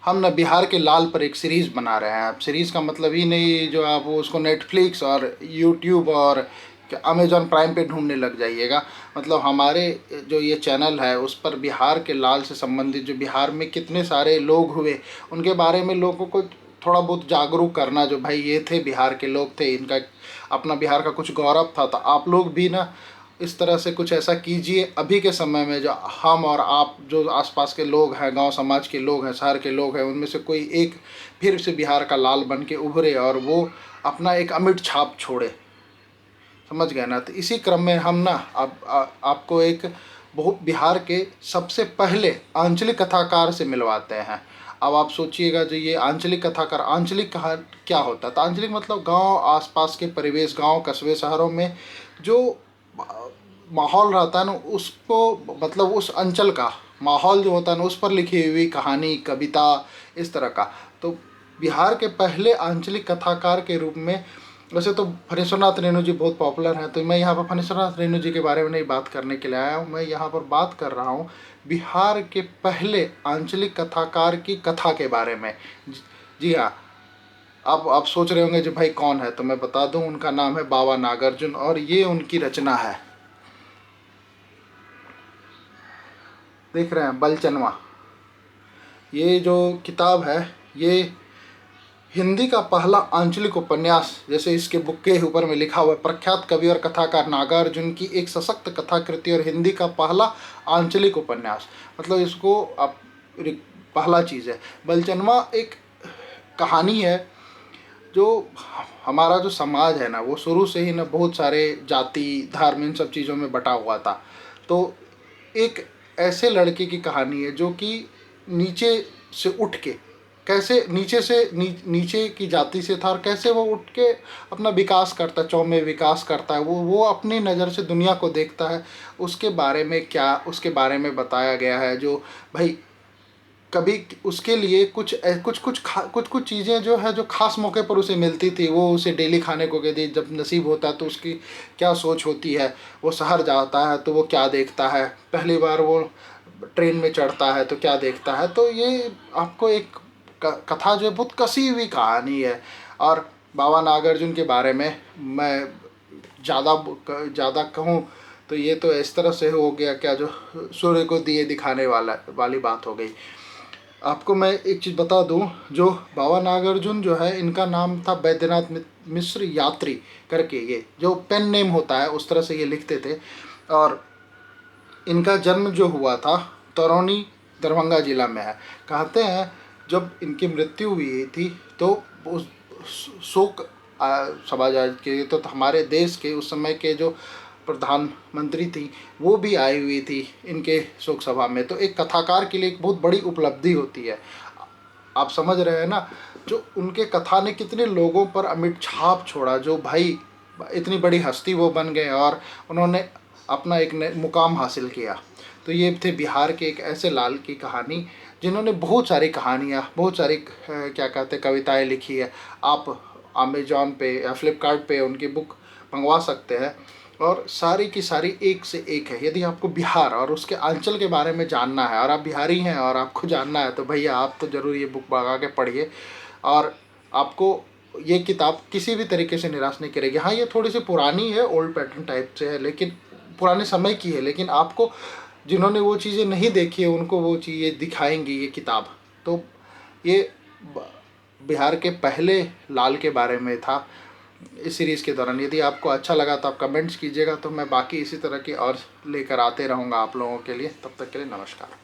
हम ना बिहार के लाल पर एक सीरीज़ बना रहे हैं। अब सीरीज़ का मतलब ही नहीं जो आप उसको नेटफ्लिक्स और यूट्यूब और अमेजॉन प्राइम पे ढूंढने लग जाइएगा। मतलब हमारे जो ये चैनल है उस पर बिहार के लाल से संबंधित जो बिहार में कितने सारे लोग हुए उनके बारे में लोगों को थोड़ा बहुत जागरूक करना, जो भाई ये थे बिहार के लोग थे, इनका अपना बिहार का कुछ गौरव था। तो आप लोग भी ना इस तरह से कुछ ऐसा कीजिए अभी के समय में, जो हम और आप जो आसपास के लोग हैं, गांव समाज के लोग हैं, शहर के लोग हैं, उनमें से कोई एक फिर से बिहार का लाल बन के उभरे और वो अपना एक अमिट छाप छोड़े। समझ गए ना। तो इसी क्रम में हम ना आपको एक बहुत बिहार के सबसे पहले आंचलिक कथाकार से मिलवाते हैं। अब आप सोचिएगा जो ये आंचलिक कथाकार, आंचलिक कहा क्या होता है? तो आंचलिक मतलब गांव आसपास के परिवेश, गांव कस्बे शहरों में जो माहौल रहता है ना, उसको मतलब उस अंचल का माहौल जो होता है ना, उस पर लिखी हुई कहानी, कविता, इस तरह का। तो बिहार के पहले आंचलिक कथाकार के रूप में, वैसे तो फणीश्वरनाथ रेणु जी बहुत पॉपुलर हैं, तो मैं यहाँ पर फणीश्वरनाथ रेणु जी के बारे में नहीं बात करने के लिए आया हूँ। मैं यहाँ पर बात कर रहा हूँ बिहार के पहले आंचलिक कथाकार की कथा के बारे में। जी हाँ, अब आप सोच रहे होंगे जो भाई कौन है, तो मैं बता दूं, उनका नाम है बाबा नागार्जुन और ये उनकी रचना है। देख रहे हैं, बलचनवा। ये जो किताब है ये हिंदी का पहला आंचलिक उपन्यास, जैसे इसके बुक के ऊपर में लिखा हुआ है, प्रख्यात कवि और कथाकार नागार्जुन की एक सशक्त कथाकृति और हिंदी का पहला आंचलिक उपन्यास। मतलब इसको आप पहला चीज़ है। बलचनवा एक कहानी है जो हमारा जो समाज है ना, वो शुरू से ही ना बहुत सारे जाति धर्म इन सब चीज़ों में बटा हुआ था। तो एक ऐसे लड़के की कहानी है जो कि नीचे से उठ के, कैसे नीचे से नीचे की जाति से था और कैसे वो उठ के अपना विकास करता है, चौमे विकास करता है, वो अपनी नज़र से दुनिया को देखता है। उसके बारे में क्या, उसके बारे में बताया गया है। जो भाई कभी उसके लिए कुछ कुछ चीज़ें जो है जो खास मौके पर उसे मिलती थी, वो उसे डेली खाने को कहती, जब नसीब होता है तो उसकी क्या सोच होती है। वो शहर जाता है तो वो क्या देखता है, पहली बार वो ट्रेन में चढ़ता है तो क्या देखता है। तो ये आपको एक कथा जो है बहुत कसी हुई कहानी है। और बाबा नागार्जुन के बारे में मैं ज़्यादा ज़्यादा कहूँ तो ये तो इस तरह से हो गया क्या, जो सूर्य को दिए दिखाने वाली बात हो गई। आपको मैं एक चीज़ बता दूं, जो बाबा नागार्जुन जो है, इनका नाम था बैद्यनाथ मिश्र यात्री करके, ये जो पेन नेम होता है उस तरह से ये लिखते थे। और इनका जन्म जो हुआ था तरौनी दरभंगा जिला में है। कहते हैं जब इनकी मृत्यु हुई थी तो उस शोक सभा के, तो हमारे देश के उस समय के जो प्रधानमंत्री थी वो भी आई हुई थी इनके शोक सभा में। तो एक कथाकार के लिए एक बहुत बड़ी उपलब्धि होती है। आप समझ रहे हैं ना, जो उनके कथा ने कितने लोगों पर अमिट छाप छोड़ा, जो भाई इतनी बड़ी हस्ती वो बन गए और उन्होंने अपना एक मुकाम हासिल किया। तो ये थे बिहार के एक ऐसे लाल की कहानी जिन्होंने बहुत सारी कहानियाँ, बहुत सारी क्या कहते हैं कविताएँ लिखी है। आप अमेजॉन पे या फ्लिपकार्ट पे उनकी बुक मंगवा सकते हैं और सारी की सारी एक से एक है। यदि आपको बिहार और उसके अंचल के बारे में जानना है और आप बिहारी हैं और आपको जानना है तो भैया आप तो ज़रूर ये बुक मंगा के पढ़िए। और आपको ये किताब किसी भी तरीके से निराश नहीं करेगी। हाँ, ये थोड़ी सी पुरानी है, ओल्ड पैटर्न टाइप से है, लेकिन पुराने समय की है, लेकिन आपको जिन्होंने वो चीज़ें नहीं देखी है उनको वो चीज़ें दिखाएंगी ये किताब। तो ये बिहार के पहले लाल के बारे में था इस सीरीज़ के दौरान। यदि आपको अच्छा लगा तो आप कमेंट्स कीजिएगा, तो मैं बाकी इसी तरह की और लेकर आते रहूँगा आप लोगों के लिए। तब तक के लिए नमस्कार।